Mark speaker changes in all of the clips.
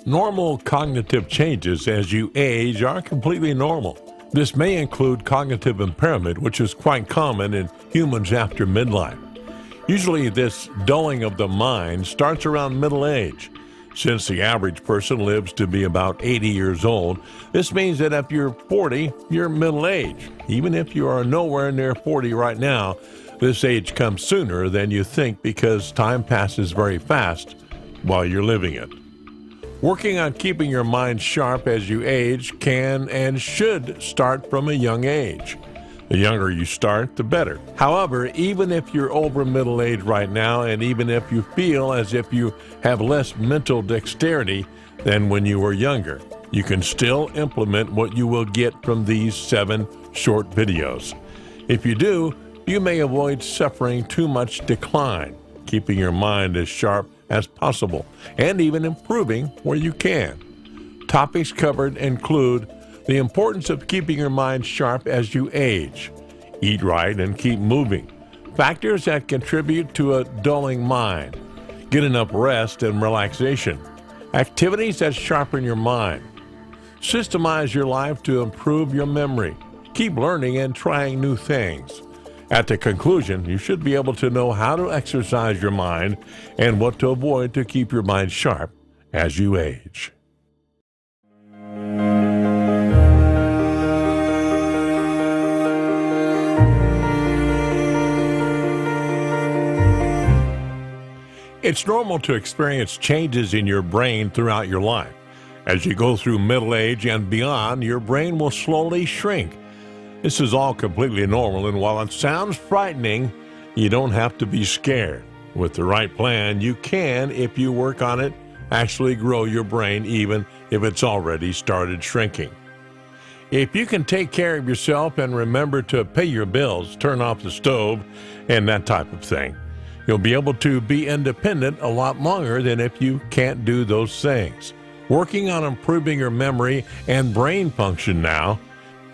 Speaker 1: Normal cognitive changes as you age are completely normal. This may include cognitive impairment, which is quite common in humans after midlife. Usually this dulling of the mind starts around middle age. Since the average person lives to be about 80 years old, this means that if you're 40, you're middle age. Even if you are nowhere near 40 right now, this age comes sooner than you think because time passes very fast while you're living it. Working on keeping your mind sharp as you age can and should start from a young age. The younger you start, the better. However, even if you're over middle age right now, and even if you feel as if you have less mental dexterity than when you were younger, you can still implement what you will get from these 7 short videos. If you do, you may avoid suffering too much decline, keeping your mind as sharp as possible, and even improving where you can. Topics covered include the importance of keeping your mind sharp as you age, eat right and keep moving, factors that contribute to a dulling mind, get enough rest and relaxation, activities that sharpen your mind, systemize your life to improve your memory, keep learning and trying new things. At the conclusion, you should be able to know how to exercise your mind and what to avoid to keep your mind sharp as you age. It's normal to experience changes in your brain throughout your life. As you go through middle age and beyond, your brain will slowly shrink. This is all completely normal, and while it sounds frightening, you don't have to be scared. With the right plan, you can, if you work on it, actually grow your brain even if it's already started shrinking. If you can take care of yourself and remember to pay your bills, turn off the stove, and that type of thing, you'll be able to be independent a lot longer than if you can't do those things. Working on improving your memory and brain function now,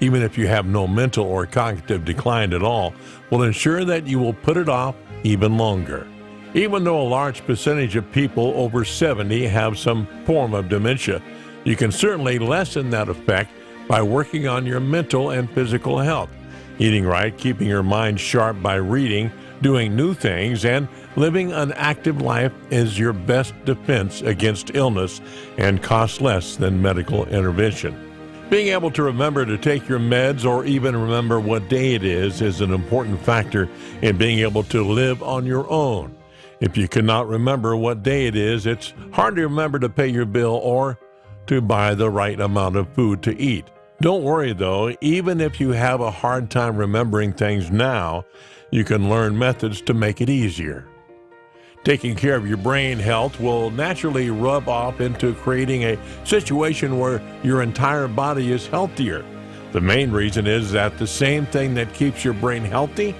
Speaker 1: even if you have no mental or cognitive decline at all, will ensure that you will put it off even longer. Even though a large percentage of people over 70 have some form of dementia, you can certainly lessen that effect by working on your mental and physical health. Eating right, keeping your mind sharp by reading, doing new things, and living an active life is your best defense against illness and costs less than medical intervention. Being able to remember to take your meds or even remember what day it is an important factor in being able to live on your own. If you cannot remember what day it is, it's hard to remember to pay your bill or to buy the right amount of food to eat. Don't worry though, even if you have a hard time remembering things now, you can learn methods to make it easier. Taking care of your brain health will naturally rub off into creating a situation where your entire body is healthier. The main reason is that the same thing that keeps your brain healthy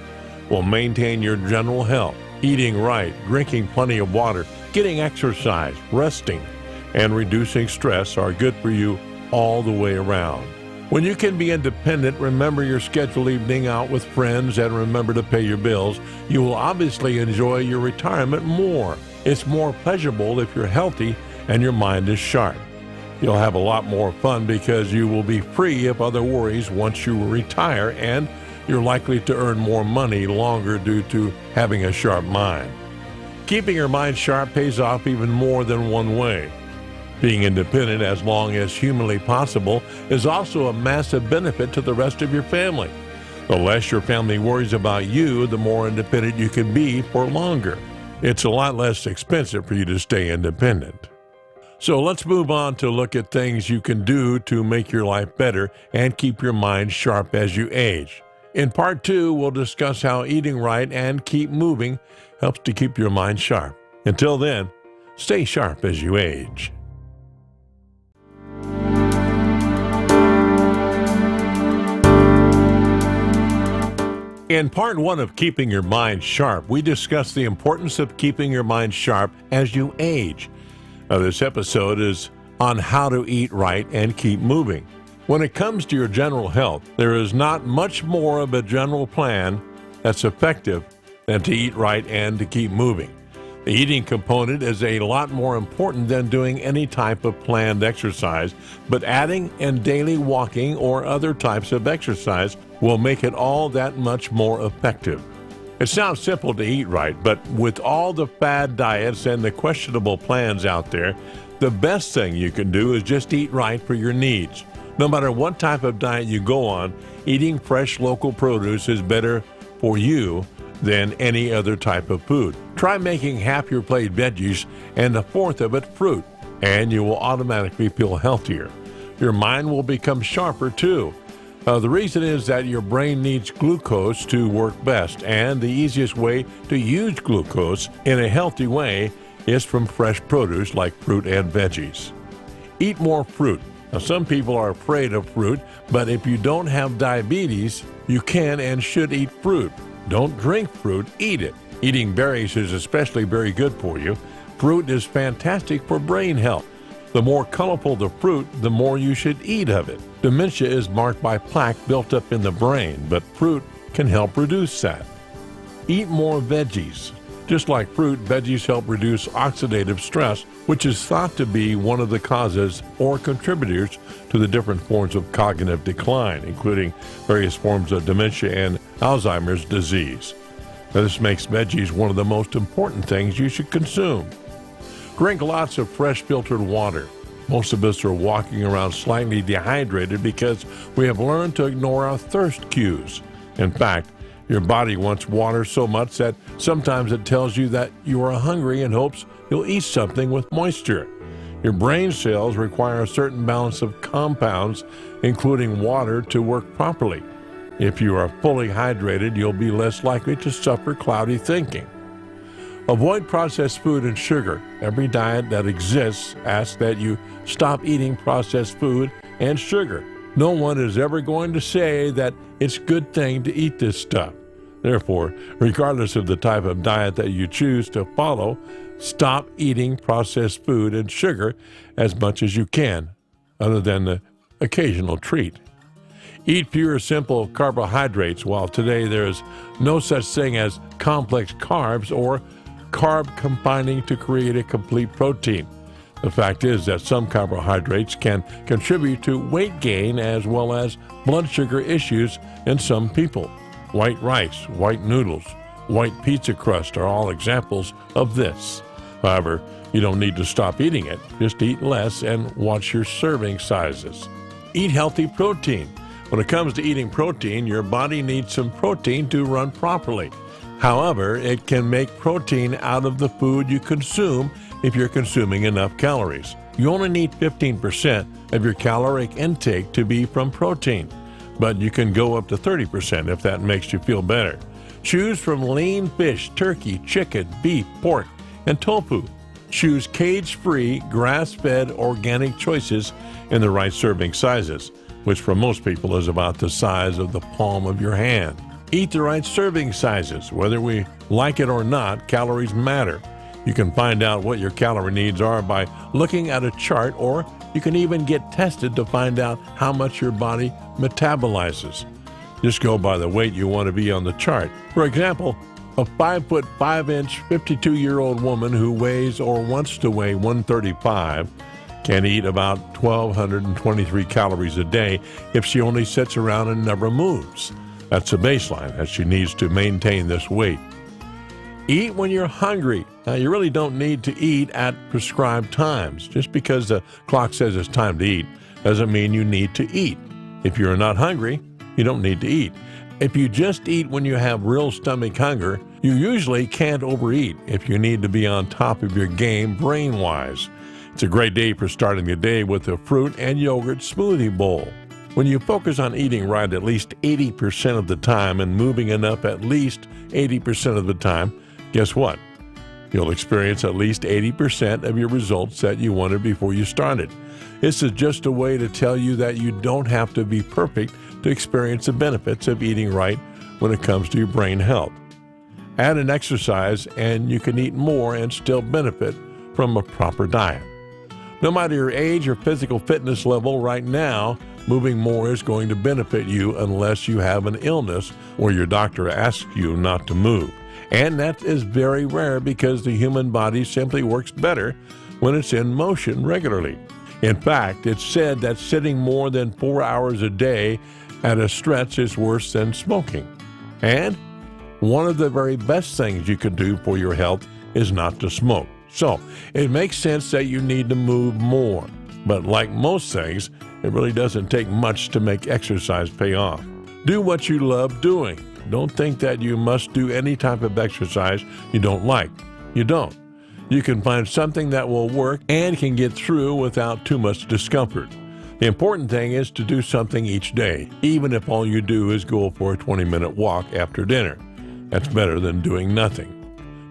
Speaker 1: will maintain your general health. Eating right, drinking plenty of water, getting exercise, resting, and reducing stress are good for you all the way around. When you can be independent, remember your scheduled evening out with friends and remember to pay your bills, you will obviously enjoy your retirement more. It's more pleasurable if you're healthy and your mind is sharp. You'll have a lot more fun because you will be free of other worries once you retire, and you're likely to earn more money longer due to having a sharp mind. Keeping your mind sharp pays off even more than one way. Being independent as long as humanly possible is also a massive benefit to the rest of your family. The less your family worries about you, the more independent you can be for longer. It's a lot less expensive for you to stay independent. So let's move on to look at things you can do to make your life better and keep your mind sharp as you age. In part 2, we'll discuss how eating right and keep moving helps to keep your mind sharp. Until then, stay sharp as you age. In part 1 of Keeping Your Mind Sharp, we discuss the importance of keeping your mind sharp as you age. Now, this episode is on how to eat right and keep moving. When it comes to your general health, there is not much more of a general plan that's effective than to eat right and to keep moving. The eating component is a lot more important than doing any type of planned exercise, but adding and daily walking or other types of exercise will make it all that much more effective. It sounds simple to eat right, but with all the fad diets and the questionable plans out there, the best thing you can do is just eat right for your needs. No matter what type of diet you go on, eating fresh local produce is better for you than any other type of food. Try making half your plate veggies and a fourth of it fruit, and you will automatically feel healthier. Your mind will become sharper too. The reason is that your brain needs glucose to work best, and the easiest way to use glucose in a healthy way is from fresh produce like fruit and veggies. Eat more fruit. Now, some people are afraid of fruit, but if you don't have diabetes, you can and should eat fruit. Don't drink fruit, eat it. Eating berries is especially very good for you. Fruit is fantastic for brain health. The more colorful the fruit, the more you should eat of it. Dementia is marked by plaque built up in the brain, but fruit can help reduce that. Eat more veggies. Just like fruit, veggies help reduce oxidative stress, which is thought to be one of the causes or contributors to the different forms of cognitive decline, including various forms of dementia and Alzheimer's disease. Now, this makes veggies one of the most important things you should consume. Drink lots of fresh filtered water. Most of us are walking around slightly dehydrated because we have learned to ignore our thirst cues. In fact, your body wants water so much that sometimes it tells you that you are hungry and hopes you'll eat something with moisture. Your brain cells require a certain balance of compounds, including water, to work properly. If you are fully hydrated, you'll be less likely to suffer cloudy thinking. Avoid processed food and sugar. Every diet that exists asks that you stop eating processed food and sugar. No one is ever going to say that it's a good thing to eat this stuff. Therefore, regardless of the type of diet that you choose to follow, stop eating processed food and sugar as much as you can, other than the occasional treat. Eat pure, simple carbohydrates. While today there is no such thing as complex carbs or carb combining to create a complete protein. The fact is that some carbohydrates can contribute to weight gain as well as blood sugar issues in some people. White rice, white noodles, white pizza crust are all examples of this. However, you don't need to stop eating it. Just eat less and watch your serving sizes. Eat healthy protein. When it comes to eating protein, your body needs some protein to run properly. However, it can make protein out of the food you consume if you're consuming enough calories. You only need 15% of your caloric intake to be from protein, but you can go up to 30% if that makes you feel better. Choose from lean fish, turkey, chicken, beef, pork, and tofu. Choose cage-free, grass-fed, organic choices in the right serving sizes, which for most people is about the size of the palm of your hand. Eat the right serving sizes. Whether we like it or not, calories matter. You can find out what your calorie needs are by looking at a chart, or you can even get tested to find out how much your body metabolizes. Just go by the weight you want to be on the chart. For example, a 5'5" 52-year-old woman who weighs or wants to weigh 135 can eat about 1,223 calories a day if she only sits around and never moves. That's the baseline that she needs to maintain this weight. Eat when you're hungry. Now, you really don't need to eat at prescribed times. Just because the clock says it's time to eat doesn't mean you need to eat. If you're not hungry, you don't need to eat. If you just eat when you have real stomach hunger, you usually can't overeat if you need to be on top of your game brain-wise. It's a great day for starting the day with a fruit and yogurt smoothie bowl. When you focus on eating right at least 80% of the time and moving enough at least 80% of the time, guess what? You'll experience at least 80% of your results that you wanted before you started. This is just a way to tell you that you don't have to be perfect to experience the benefits of eating right when it comes to your brain health. Add an exercise and you can eat more and still benefit from a proper diet. No matter your age or physical fitness level right now, moving more is going to benefit you unless you have an illness or your doctor asks you not to move. And that is very rare because the human body simply works better when it's in motion regularly. In fact, it's said that sitting more than 4 hours a day at a stretch is worse than smoking. And one of the very best things you can do for your health is not to smoke. So it makes sense that you need to move more. But like most things, it really doesn't take much to make exercise pay off. Do what you love doing. Don't think that you must do any type of exercise you don't like. You don't. You can find something that will work and can get through without too much discomfort. The important thing is to do something each day, even if all you do is go for a 20-minute walk after dinner. That's better than doing nothing.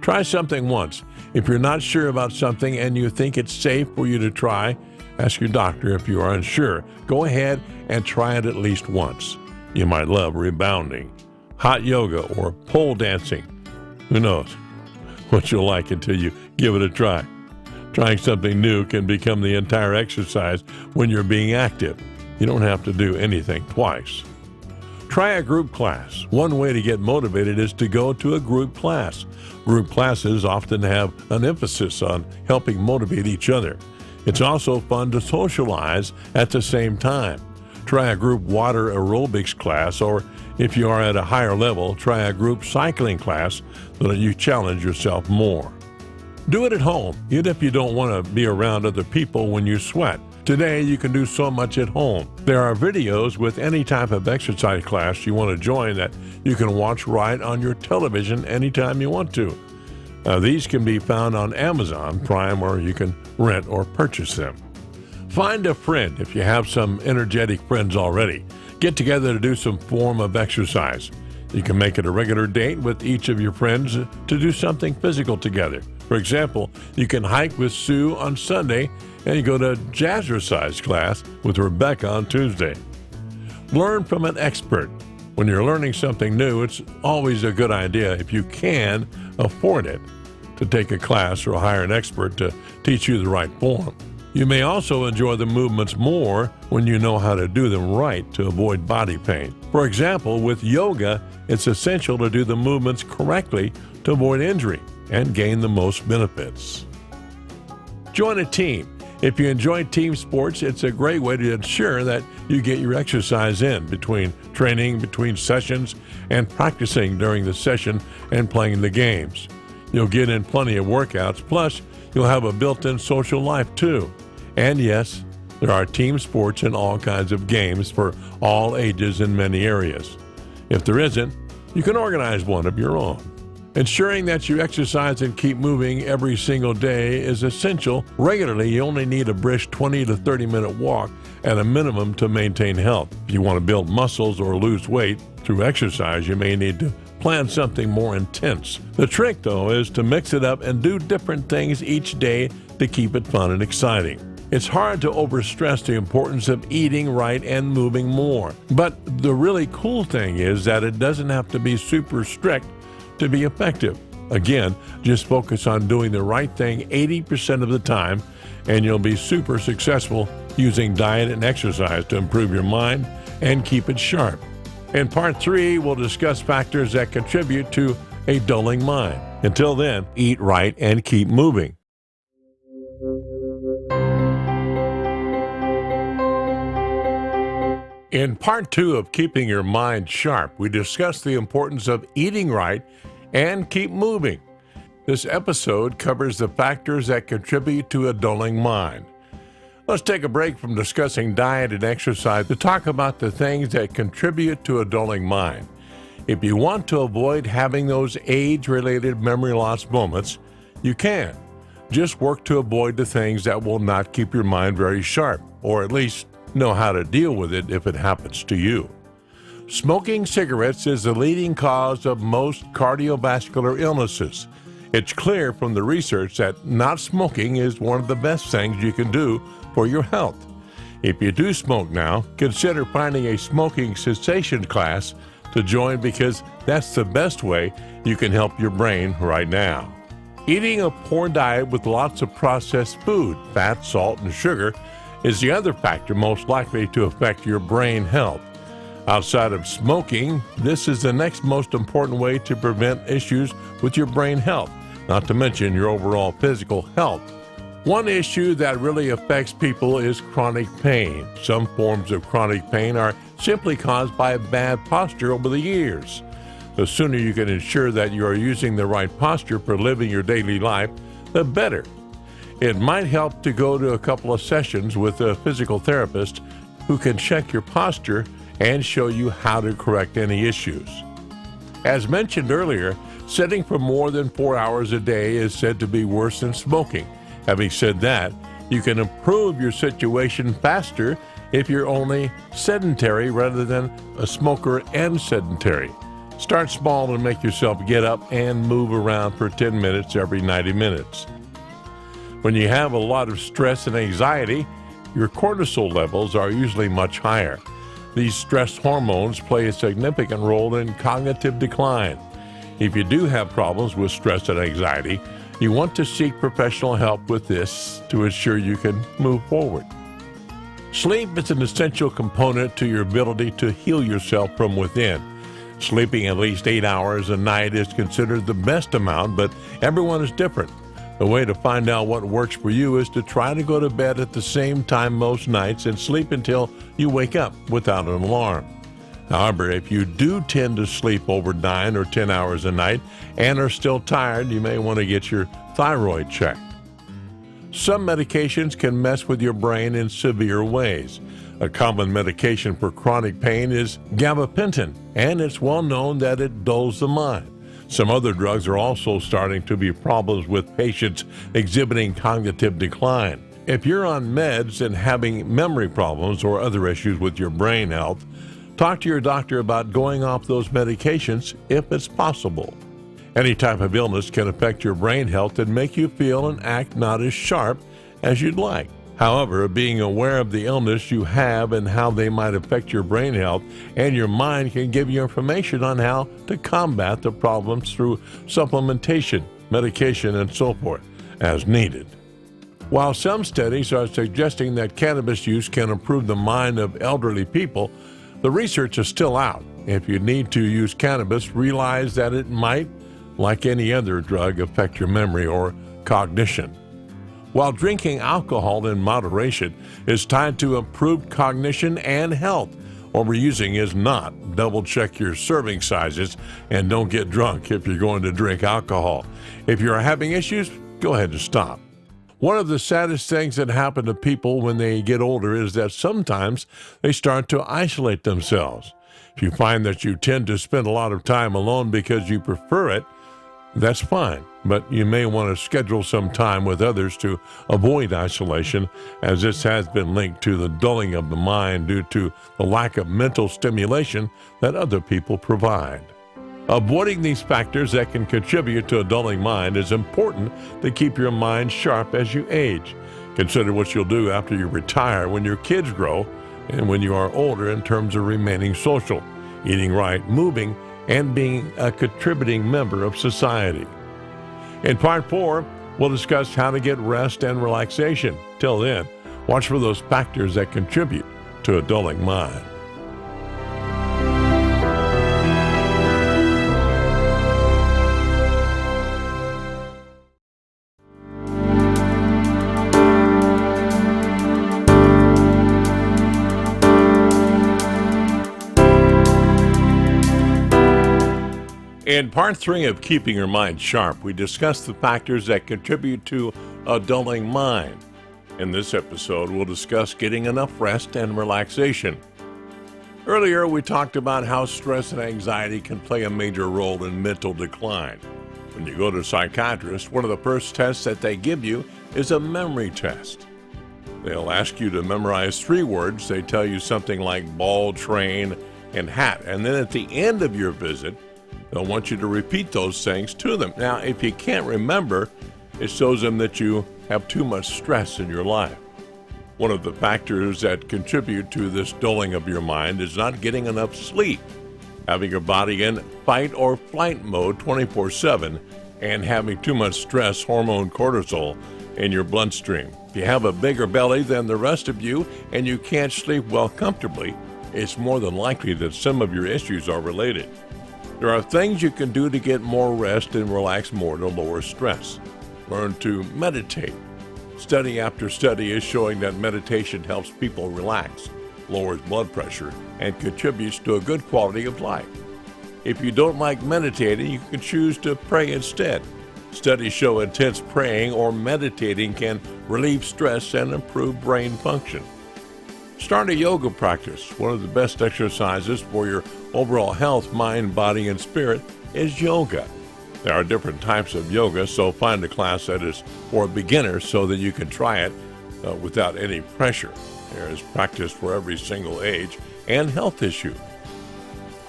Speaker 1: Try something once. If you're not sure about something and you think it's safe for you to try, ask your doctor. If you are unsure, go ahead and try it at least once. You might love rebounding, hot yoga, or pole dancing. Who knows what you'll like until you give it a try. Trying something new can become the entire exercise when you're being active. You don't have to do anything twice. Try a group class. One way to get motivated is to go to a group class. Group classes often have an emphasis on helping motivate each other. It's also fun to socialize at the same time. Try a group water aerobics class, or if you are at a higher level, try a group cycling class so that you challenge yourself more. Do it at home, even if you don't want to be around other people when you sweat. Today, you can do so much at home. There are videos with any type of exercise class you want to join that you can watch right on your television anytime you want to. These can be found on Amazon Prime, or you can rent or purchase them. Find a friend if you have some energetic friends already. Get together to do some form of exercise. You can make it a regular date with each of your friends to do something physical together. For example, you can hike with Sue on Sunday and you go to jazzercise class with Rebecca on Tuesday. Learn from an expert. When you're learning something new, it's always a good idea, if you can afford it, to take a class or hire an expert to teach you the right form. You may also enjoy the movements more when you know how to do them right to avoid body pain. For example, with yoga, it's essential to do the movements correctly to avoid injury and gain the most benefits. Join a team. If you enjoy team sports, it's a great way to ensure that you get your exercise in between training, between sessions, and practicing during the session and playing the games. You'll get in plenty of workouts, plus you'll have a built-in social life too. And yes, there are team sports and all kinds of games for all ages in many areas. If there isn't, you can organize one of your own. Ensuring that you exercise and keep moving every single day is essential. Regularly, you only need a brisk 20 to 30-minute walk at a minimum to maintain health. If you want to build muscles or lose weight through exercise, you may need to plan something more intense. The trick, though, is to mix it up and do different things each day to keep it fun and exciting. It's hard to overstress the importance of eating right and moving more. But the really cool thing is that it doesn't have to be super strict to be effective. Again, just focus on doing the right thing 80% of the time, and you'll be super successful using diet and exercise to improve your mind and keep it sharp. In part 3, we'll discuss factors that contribute to a dulling mind. Until then, eat right and keep moving. In part 2 of Keeping Your Mind Sharp, we discuss the importance of eating right and keep moving. This episode covers the factors that contribute to a dulling mind. Let's take a break from discussing diet and exercise to talk about the things that contribute to a dulling mind. If you want to avoid having those age-related memory loss moments, you can. Just work to avoid the things that will not keep your mind very sharp, or at least know how to deal with it if it happens to you. Smoking cigarettes is the leading cause of most cardiovascular illnesses. It's clear from the research that not smoking is one of the best things you can do for your health. If you do smoke now, consider finding a smoking cessation class to join, because that's the best way you can help your brain right now. Eating a poor diet with lots of processed food, fat, salt, and sugar is the other factor most likely to affect your brain health. Outside of smoking, this is the next most important way to prevent issues with your brain health, not to mention your overall physical health. One issue that really affects people is chronic pain. Some forms of chronic pain are simply caused by bad posture over the years. The sooner you can ensure that you are using the right posture for living your daily life, the better. It might help to go to a couple of sessions with a physical therapist who can check your posture and show you how to correct any issues. As mentioned earlier, sitting for more than 4 hours a day is said to be worse than smoking. Having said that, you can improve your situation faster if you're only sedentary rather than a smoker and sedentary. Start small and make yourself get up and move around for 10 minutes every 90 minutes. When you have a lot of stress and anxiety, your cortisol levels are usually much higher. These stress hormones play a significant role in cognitive decline. If you do have problems with stress and anxiety, you want to seek professional help with this to ensure you can move forward. Sleep is an essential component to your ability to heal yourself from within. Sleeping at least 8 hours a night is considered the best amount, but everyone is different. The way to find out what works for you is to try to go to bed at the same time most nights and sleep until you wake up without an alarm. However, if you do tend to sleep over 9 or 10 hours a night and are still tired, you may want to get your thyroid checked. Some medications can mess with your brain in severe ways. A common medication for chronic pain is gabapentin, and it's well known that it dulls the mind. Some other drugs are also starting to be problems with patients exhibiting cognitive decline. If you're on meds and having memory problems or other issues with your brain health, talk to your doctor about going off those medications if it's possible. Any type of illness can affect your brain health and make you feel and act not as sharp as you'd like. However, being aware of the illness you have and how they might affect your brain health and your mind can give you information on how to combat the problems through supplementation, medication, and so forth, as needed. While some studies are suggesting that cannabis use can improve the mind of elderly people, the research is still out. If you need to use cannabis, realize that it might, like any other drug, affect your memory or cognition. While drinking alcohol in moderation is tied to improved cognition and health, overusing is not. Double check your serving sizes and don't get drunk if you're going to drink alcohol. If you're having issues, go ahead and stop. One of the saddest things that happen to people when they get older is that sometimes they start to isolate themselves. If you find that you tend to spend a lot of time alone because you prefer it, that's fine, but you may want to schedule some time with others to avoid isolation, as this has been linked to the dulling of the mind due to the lack of mental stimulation that other people provide. Avoiding these factors that can contribute to a dulling mind is important to keep your mind sharp as you age. Consider what you'll do after you retire, when your kids grow, and when you are older in terms of remaining social, eating right, moving, and being a contributing member of society. In Part 4, we'll discuss how to get rest and relaxation. Till then, watch for those factors that contribute to a dulling mind. In Part 3 of Keeping Your Mind Sharp, we discuss the factors that contribute to a dulling mind. In this episode, we'll discuss getting enough rest and relaxation. Earlier, we talked about how stress and anxiety can play a major role in mental decline. When you go to a psychiatrist, one of the first tests that they give you is a memory test. They'll ask you to memorize 3 words. They tell you something like ball, train, and hat. And then at the end of your visit, they'll want you to repeat those things to them. Now, if you can't remember, it shows them that you have too much stress in your life. One of the factors that contribute to this dulling of your mind is not getting enough sleep, having your body in fight or flight mode 24/7, and having too much stress hormone cortisol in your bloodstream. If you have a bigger belly than the rest of you and you can't sleep well comfortably, it's more than likely that some of your issues are related. There are things you can do to get more rest and relax more to lower stress. Learn to meditate. Study after study is showing that meditation helps people relax, lowers blood pressure, and contributes to a good quality of life. If you don't like meditating, you can choose to pray instead. Studies show intense praying or meditating can relieve stress and improve brain function. Start a yoga practice. One of the best exercises for your overall health, mind, body, and spirit is yoga. There are different types of yoga, so find a class that is for beginners so that you can try it without any pressure. There is practice for every single age and health issue.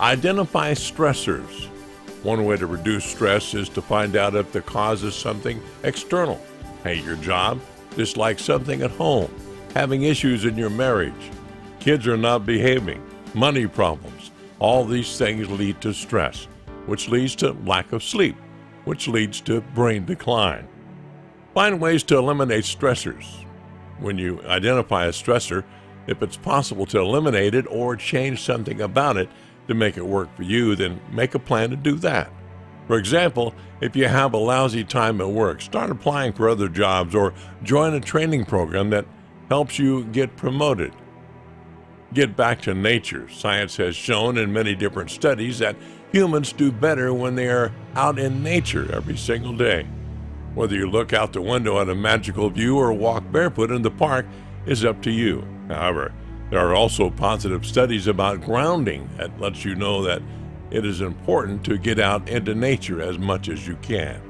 Speaker 1: Identify stressors. One way to reduce stress is to find out if the cause is something external. Hate your job, dislike something at home, having issues in your marriage, kids are not behaving, money problems. All these things lead to stress, which leads to lack of sleep, which leads to brain decline. Find ways to eliminate stressors. When you identify a stressor, if it's possible to eliminate it or change something about it to make it work for you, then make a plan to do that. For example, if you have a lousy time at work, start applying for other jobs or join a training program that helps you get promoted. Get back to nature. Science has shown in many different studies that humans do better when they are out in nature every single day. Whether you look out the window at a magical view or walk barefoot in the park is up to you. However, there are also positive studies about grounding that lets you know that it is important to get out into nature as much as you can.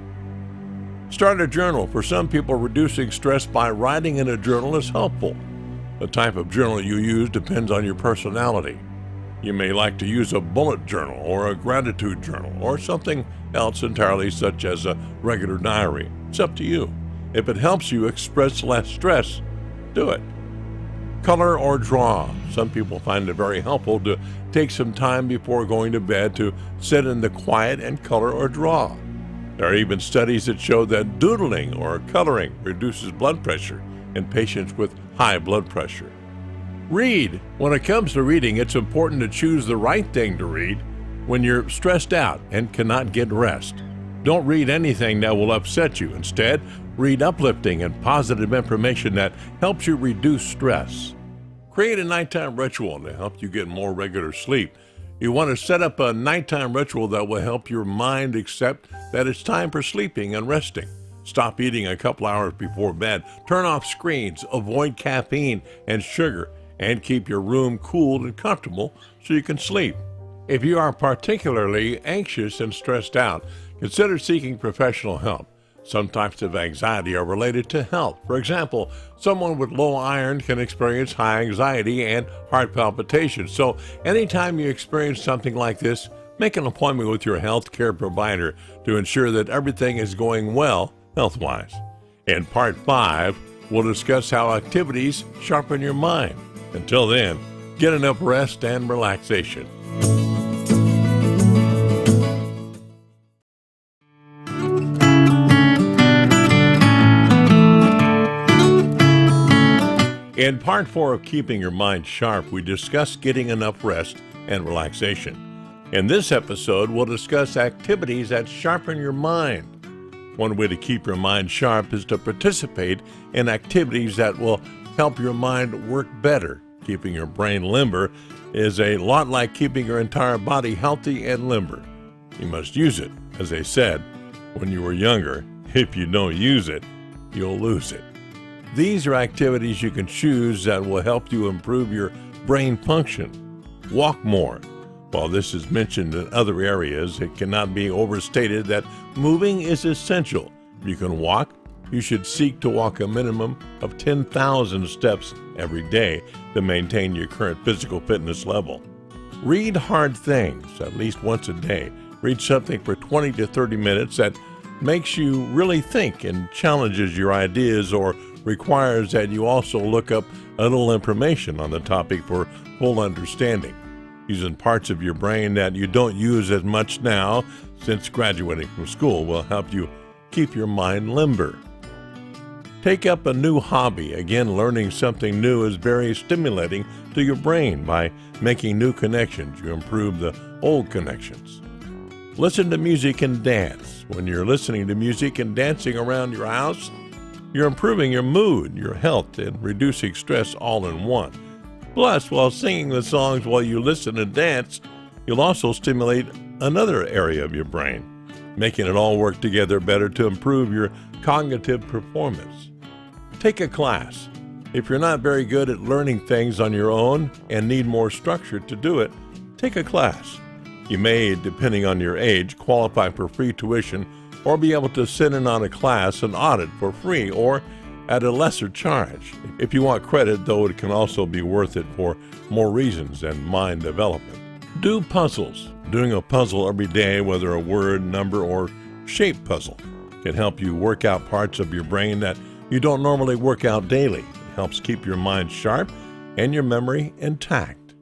Speaker 1: Start a journal. For some people, reducing stress by writing in a journal is helpful. The type of journal you use depends on your personality. You may like to use a bullet journal or a gratitude journal or something else entirely, such as a regular diary. It's up to you. If it helps you express less stress, do it. Color or draw. Some people find it very helpful to take some time before going to bed to sit in the quiet and color or draw. There are even studies that show that doodling or coloring reduces blood pressure in patients with high blood pressure. Read. When it comes to reading, it's important to choose the right thing to read when you're stressed out and cannot get rest. Don't read anything that will upset you. Instead, read uplifting and positive information that helps you reduce stress. Create a nighttime ritual to help you get more regular sleep. You want to set up a nighttime ritual that will help your mind accept that it's time for sleeping and resting. Stop eating a couple hours before bed. Turn off screens, avoid caffeine and sugar, and keep your room cool and comfortable so you can sleep. If you are particularly anxious and stressed out, consider seeking professional help. Some types of anxiety are related to health. For example, someone with low iron can experience high anxiety and heart palpitations. So anytime you experience something like this, make an appointment with your health care provider to ensure that everything is going well health-wise. In Part 5, we'll discuss how activities sharpen your mind. Until then, get enough rest and relaxation. In Part 4 of Keeping Your Mind Sharp, we discuss getting enough rest and relaxation. In this episode, we'll discuss activities that sharpen your mind. One way to keep your mind sharp is to participate in activities that will help your mind work better. Keeping your brain limber is a lot like keeping your entire body healthy and limber. You must use it. As they said when you were younger, if you don't use it, you'll lose it. These are activities you can choose that will help you improve your brain function. Walk more. While this is mentioned in other areas, it cannot be overstated that moving is essential. If you can walk, you should seek to walk a minimum of 10,000 steps every day to maintain your current physical fitness level. Read hard things at least once a day. Read something for 20 to 30 minutes that makes you really think and challenges your ideas, or requires that you also look up a little information on the topic for full understanding. Using parts of your brain that you don't use as much now since graduating from school will help you keep your mind limber. Take up a new hobby. Again, learning something new is very stimulating to your brain. By making new connections, you improve the old connections. Listen to music and dance. When you're listening to music and dancing around your house, you're improving your mood, your health, and reducing stress all in one. Plus, while singing the songs while you listen and dance, you'll also stimulate another area of your brain, making it all work together better to improve your cognitive performance. Take a class. If you're not very good at learning things on your own and need more structure to do it, take a class. You may, depending on your age, qualify for free tuition or be able to sit in on a class and audit for free or at a lesser charge. If you want credit, though, it can also be worth it for more reasons than mind development. Do puzzles. Doing a puzzle every day, whether a word, number, or shape puzzle, can help you work out parts of your brain that you don't normally work out daily. It helps keep your mind sharp and your memory intact.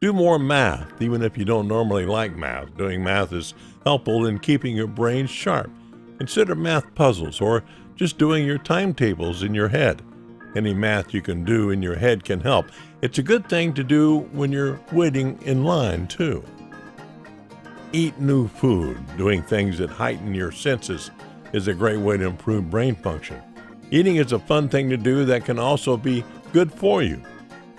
Speaker 1: Do more math, even if you don't normally like math. Doing math is helpful in keeping your brain sharp. Consider math puzzles or just doing your timetables in your head. Any math you can do in your head can help. It's a good thing to do when you're waiting in line, too. Eat new food. Doing things that heighten your senses is a great way to improve brain function. Eating is a fun thing to do that can also be good for you.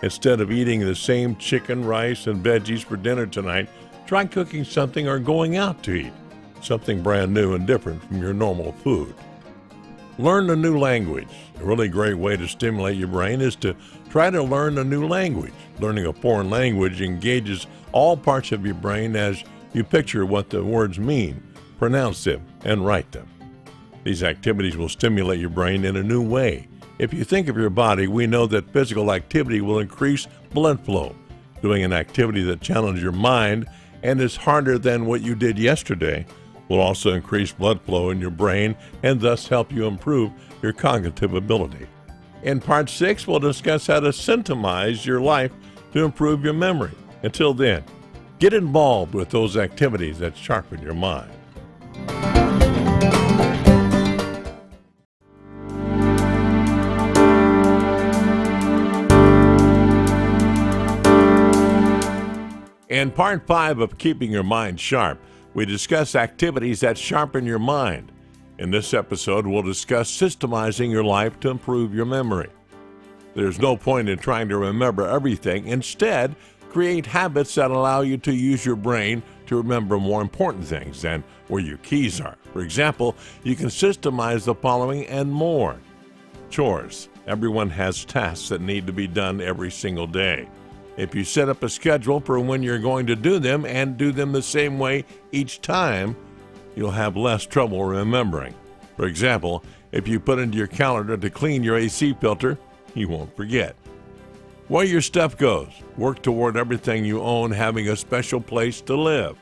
Speaker 1: Instead of eating the same chicken, rice, and veggies for dinner tonight, try cooking something or going out to eat, something brand new and different from your normal food. Learn a new language. A really great way to stimulate your brain is to try to learn a new language. Learning a foreign language engages all parts of your brain as you picture what the words mean, pronounce them, and write them. These activities will stimulate your brain in a new way. If you think of your body, we know that physical activity will increase blood flow. Doing an activity that challenges your mind and is harder than what you did yesterday will also increase blood flow in your brain and thus help you improve your cognitive ability. In Part 6, we'll discuss how to symptomize your life to improve your memory. Until then, get involved with those activities that sharpen your mind. In Part 5 of Keeping Your Mind Sharp, we discuss activities that sharpen your mind. In this episode, we'll discuss systemizing your life to improve your memory. There's no point in trying to remember everything. Instead, create habits that allow you to use your brain to remember more important things and where your keys are. For example, you can systemize the following and more. Chores. Everyone has tasks that need to be done every single day. If you set up a schedule for when you're going to do them and do them the same way each time, you'll have less trouble remembering. For example, if you put into your calendar to clean your AC filter, you won't forget. Where your stuff goes. Work toward everything you own having a special place to live.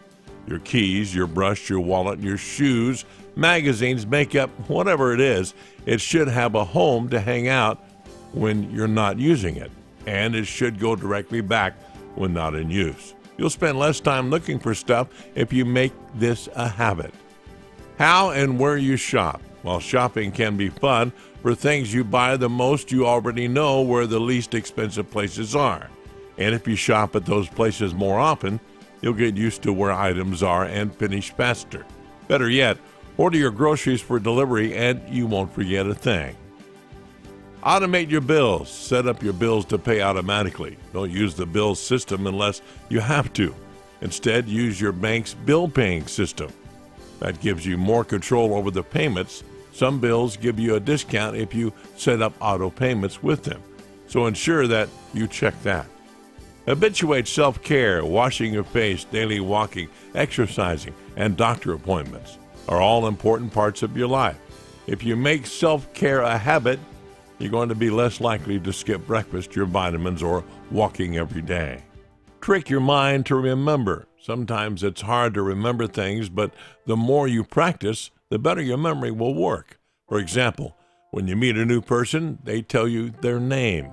Speaker 1: Your keys, your brush, your wallet, your shoes, magazines, makeup, whatever it is, it should have a home to hang out when you're not using it. And it should go directly back when not in use. You'll spend less time looking for stuff if you make this a habit. How and where you shop. While shopping can be fun, for things you buy the most, you already know where the least expensive places are. And if you shop at those places more often, you'll get used to where items are and finish faster. Better yet, order your groceries for delivery and you won't forget a thing. Automate your bills. Set up your bills to pay automatically. Don't use the bill system unless you have to. Instead, use your bank's bill paying system. That gives you more control over the payments. Some bills give you a discount if you set up auto payments with them. So ensure that you check that. Habituate self-care. Washing your face, daily walking, exercising, and doctor appointments are all important parts of your life. If you make self-care a habit, you're going to be less likely to skip breakfast, your vitamins, or walking every day. Trick your mind to remember. Sometimes it's hard to remember things, but the more you practice, the better your memory will work. For example, when you meet a new person, they tell you their name.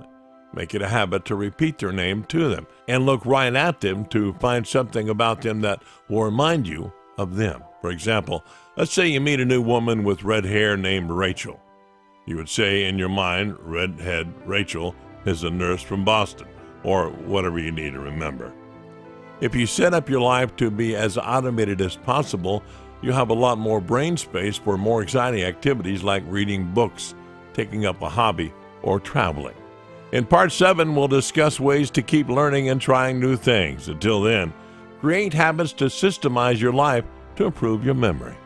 Speaker 1: Make it a habit to repeat their name to them and look right at them to find something about them that will remind you of them. For example, let's say you meet a new woman with red hair named Rachel. You would say in your mind, Redhead Rachel is a nurse from Boston, or whatever you need to remember. If you set up your life to be as automated as possible, you'll have a lot more brain space for more exciting activities like reading books, taking up a hobby, or traveling. In Part 7, we'll discuss ways to keep learning and trying new things. Until then, create habits to systemize your life to improve your memory.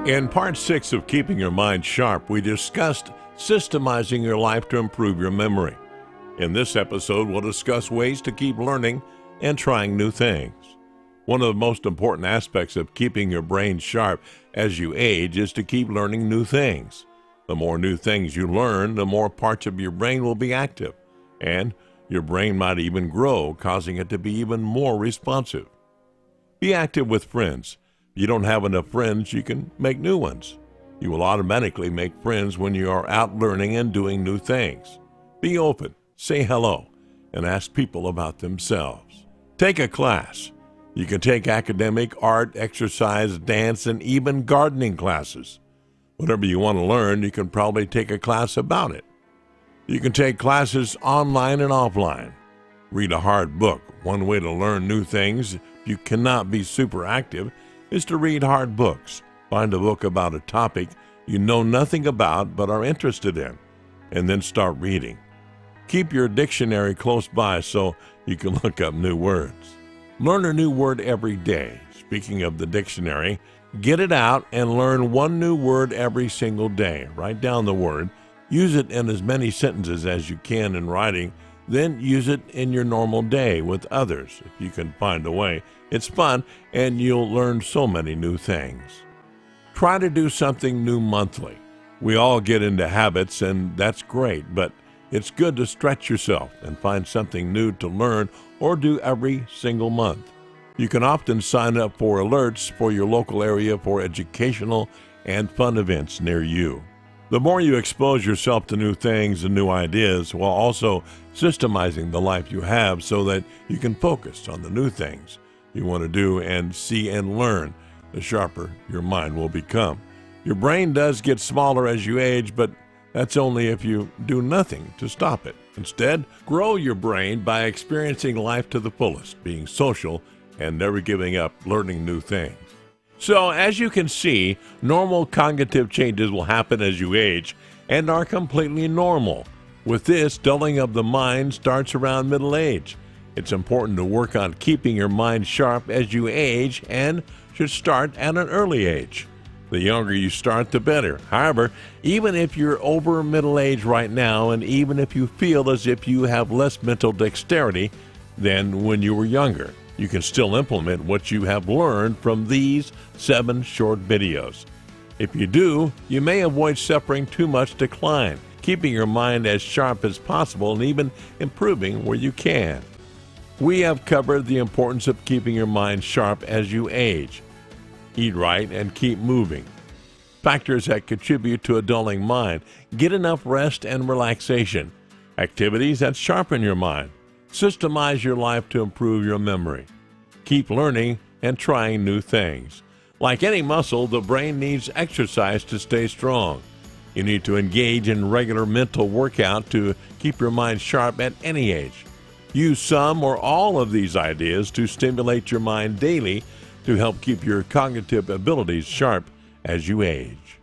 Speaker 1: In Part 6 of Keeping Your Mind Sharp, we discussed systemizing your life to improve your memory. In this episode, we'll discuss ways to keep learning and trying new things. One of the most important aspects of keeping your brain sharp as you age is to keep learning new things. The more new things you learn, the more parts of your brain will be active, and your brain might even grow, causing it to be even more responsive. Be active with friends. If you don't have enough friends, you can make new ones. You will automatically make friends when you are out learning and doing new things. Be open, say hello, and ask people about themselves. Take a class. You can take academic, art, exercise, dance, and even gardening classes. Whatever you want to learn, you can probably take a class about it. You can take classes online and offline. Read a hard book. One way to learn new things, if you cannot be super active, is to read hard books. Find a book about a topic you know nothing about but are interested in, and then start reading. Keep your dictionary close by so you can look up new words. Learn a new word every day. Speaking of the dictionary, get it out and learn one new word every single day. Write down the word. Use it in as many sentences as you can in writing. Then use it in your normal day with others if you can find a way. It's fun, and you'll learn so many new things. Try to do something new monthly. We all get into habits, and that's great, but it's good to stretch yourself and find something new to learn or do every single month. You can often sign up for alerts for your local area for educational and fun events near you. The more you expose yourself to new things and new ideas, while also systemizing the life you have so that you can focus on the new things you want to do and see and learn, the sharper your mind will become. Your brain does get smaller as you age, but that's only if you do nothing to stop it. Instead, grow your brain by experiencing life to the fullest, being social, and never giving up learning new things. So, as you can see, normal cognitive changes will happen as you age and are completely normal. With this, dulling of the mind starts around middle age. It's important to work on keeping your mind sharp as you age and should start at an early age. The younger you start, the better. However, even if you're over middle age right now, and even if you feel as if you have less mental dexterity than when you were younger, you can still implement what you have learned from these 7 short videos. If you do, you may avoid suffering too much decline, keeping your mind as sharp as possible and even improving where you can. We have covered the importance of keeping your mind sharp as you age. Eat right and keep moving. Factors that contribute to a dulling mind. Get enough rest and relaxation. Activities that sharpen your mind. Systemize your life to improve your memory. Keep learning and trying new things. Like any muscle, the brain needs exercise to stay strong. You need to engage in regular mental workout to keep your mind sharp at any age. Use some or all of these ideas to stimulate your mind daily to help keep your cognitive abilities sharp as you age.